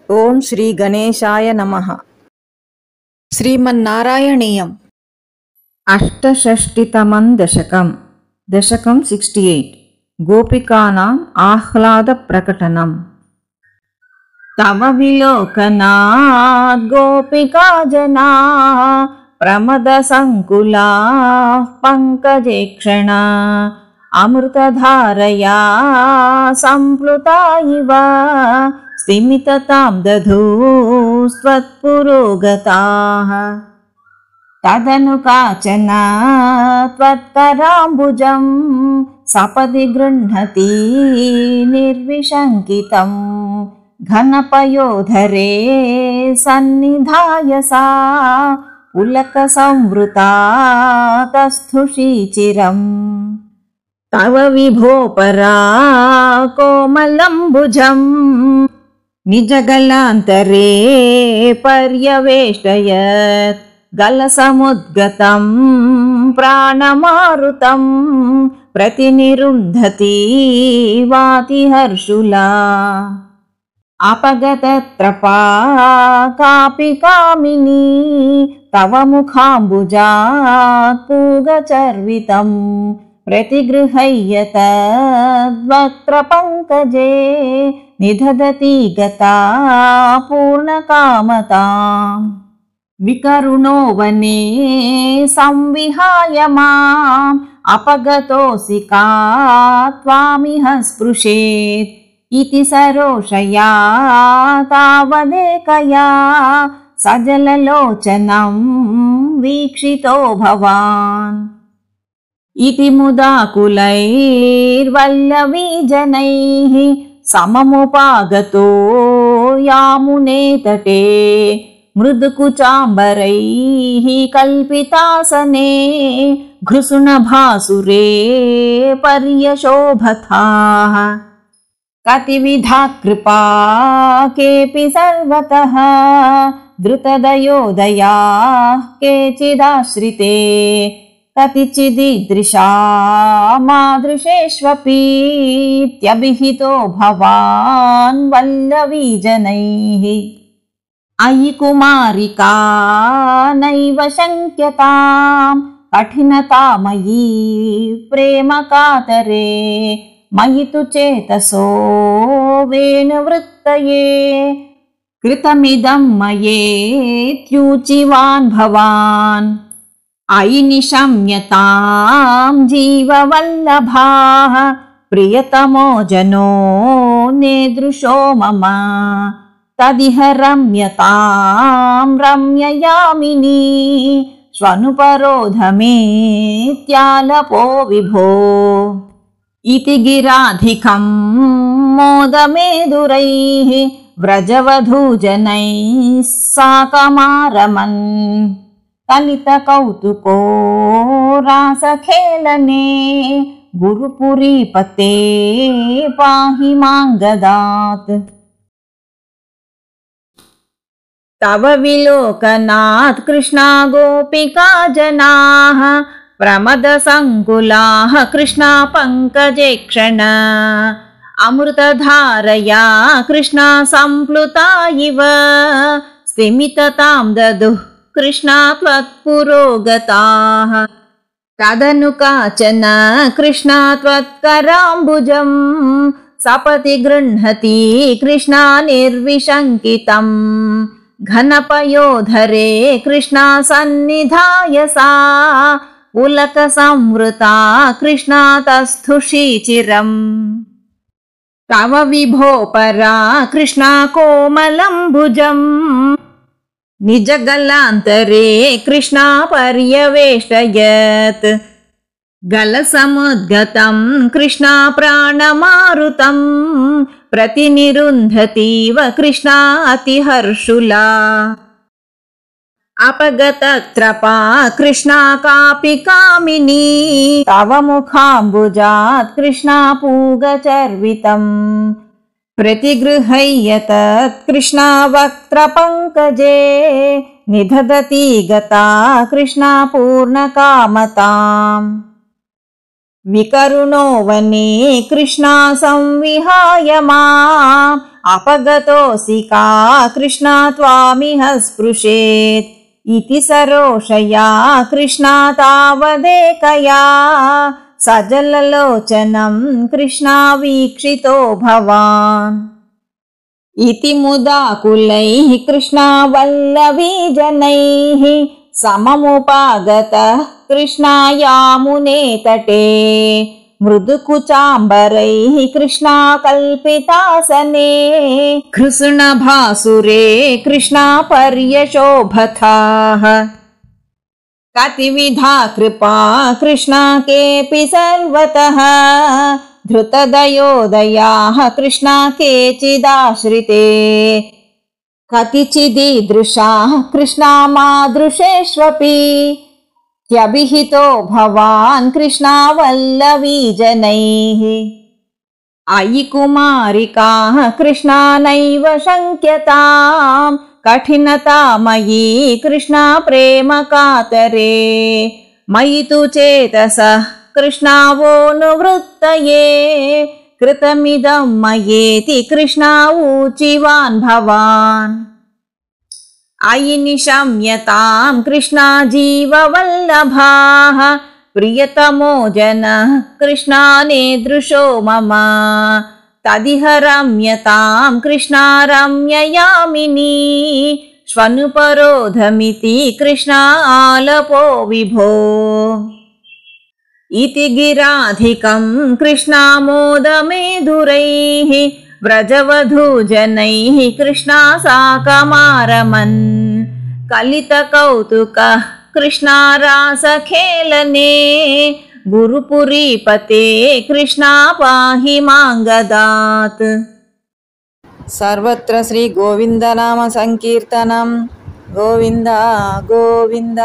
ఓం శ్రీ గణేశాయ నమః. శ్రీమన్నారాయణీయం. అష్టషష్టితమం దశకం. దశకం 68. గోపికానాం ఆహ్లాద ప్రకటనం. తవ విలోకనాద్ గోపికా జనా ప్రమద సంకులా పంకజేక్షణ అమృతధారయా సంప్లుతా ఇవ స్థిమితతాం దధూస్త్వత్పురోగతాః. తదను కాచన త్వత్కరాంబుజం సపది గృహ్ణతి నిర్విశంకితం ఘనపయోధరే సన్నిధాయ సా పులక సంవృతా తస్థుషీచిరం. తవ విభోపరా కోమలంబుజం నిజగలాంతరే పర్యవేష్టయత్ గలసముద్గతం ప్రాణమారుతం ప్రతినిరుంధతి వాతిహర్షులా. అపగతత్రపా కాపి కామినీ తవ ముఖాంబుజాత్ పూగచర్వితం ప్రతిగృహ్యతద్వక్త్ర పంకజే నిదధతి గతా పూర్ణకామతా. వికరుణో వనే సంవిహాయ మాం అపగతోసి కా త్వామిహ స్పృశేత్ ఇతి సరోషయా తావదేకయా సజలలోచనం వీక్షితో భవాన్. ఇతి ముదాకులైర్వల్లవీజనైః సమముపాగతో యామునే తటే మృదుకుచాంబరైః కల్పితాసనే ఘృసుణభాసురే పర్యశోభతాః. కతివిధా కృపా కేపి సర్వతః ధృతదయోదయాః కేచిదాశ్రితే కతిచిదీదృశా మాదృశేష్వపీత్యభిహితో భవాన్ వల్లవీజనైః. అయి కుమారికా నైవ శంక్యతాం కఠినతామయీ ప్రేమ కాతరే మయి తు చేతసో వేణువృత్తయే కృతమిదం మయేత్యూచివాన్ భవాన్. అయి నిశమ్యతాం జీవవల్లభాః ప్రియతమో జనో నేదృశో మమ తదిహ రమ్యతాం రమ్యయామినీ స్వనుపరోధమేత్యాలపో విభో. ఇతి గిరాధికం మోదమేదురైః వ్రజవధూజనైః సాకమారమన్ కలిత కౌతుకో రాసఖేళనే గురుపురీపతే పాహి మాంగదాత్. తవ విలోకనాత్ కృష్ణా గోపికా జనాః ప్రమద సంకులాః కృష్ణా పంకజేక్షణ అమృతధారయా కృష్ణా సంప్లుతా ఇవ స్థిమితతాం దదుః కృష్ణా త్వత్పురోగతాః. తదను కాచన కృష్ణా త్వత్కరాంబుజం సపతి గృహ్ణతి కృష్ణా నిర్విశంకితం ఘనపయోధరే కృష్ణా సన్నిధాయ సా పులక సంవృతా కృష్ణా తస్థుషీచిరం. తవ విభోపరా కృష్ణా కోమలంబుజం నిజగలాంతరే కృష్ణా పర్యవేష్టయత్ గలసముద్గతం కృష్ణా ప్రాణమారుతం ప్రతినిరుంధతీవ కృష్ణా అతిహర్షులా. అపగతత్రపా కృష్ణా కాపి కామినీ తవ ముఖాంబుజాత్ కృష్ణా పూగచర్వితం ప్రతిగృహ్యతత్ కృష్ణా వక్త్ర పంకజే నిదధతి గతా కృష్ణా పూర్ణకామతాం. వికరుణో వనే కృష్ణా సంవిహాయ మాం अपगतोऽसि का कृष्णा त्वामिह स्पृशेत् इति सरोषया कृष्णा तावदेकया सजललोचनं कृष्णा वीक्षितो भवान् इति मुदाकुलैः कृष्णा वल्लवीजनैः सममुपागतः कृष्णा यामुने तटे मृदुकुचाम्बरैः कृष्णा कल्पितासने कृष्णभासुरे कृष्णा पर्यशोभथाः कतिविधा कृपा कृष्णा केऽपि सर्वतः धृतदयोदयाः कृष्णा केचिदाश्रिते कतिचिदीदृशाः कृष्णा मादृशेष्वपि त्यभिहितो भवान् कृष्णा वल्लवीजनैः अयि कुमारिकाः कृष्णा नैव शङ्क्यताम् कठिनता मयि कृष्णा प्रेम कातरे मयि तु चेतसः कृष्णावोऽनुवृत्तये कृतमिदं मयेति कृष्णा ऊचिवान् भवान् अयि निशम्यतां कृष्णा जीववल्लभाः प्रियतमो जनः कृष्णा नेदृशो मम तदिह रम्यतां कृष्णा रम्ययामिनी श्वनुपरोधमिति कृष्णा आलपो विभो इति गिराधिकं कृष्णा मोदमेधुरैः व्रजवधूजनैः कृष्णा साकमारमन् कलितकौतुकः कृष्णा रासखेलने गुरुपुरीपते कृष्णा पाहि माङ्गदात् सर्वत्र श्री गोविन्दनाम संकीर्तनं गोविन्द गोविन्द।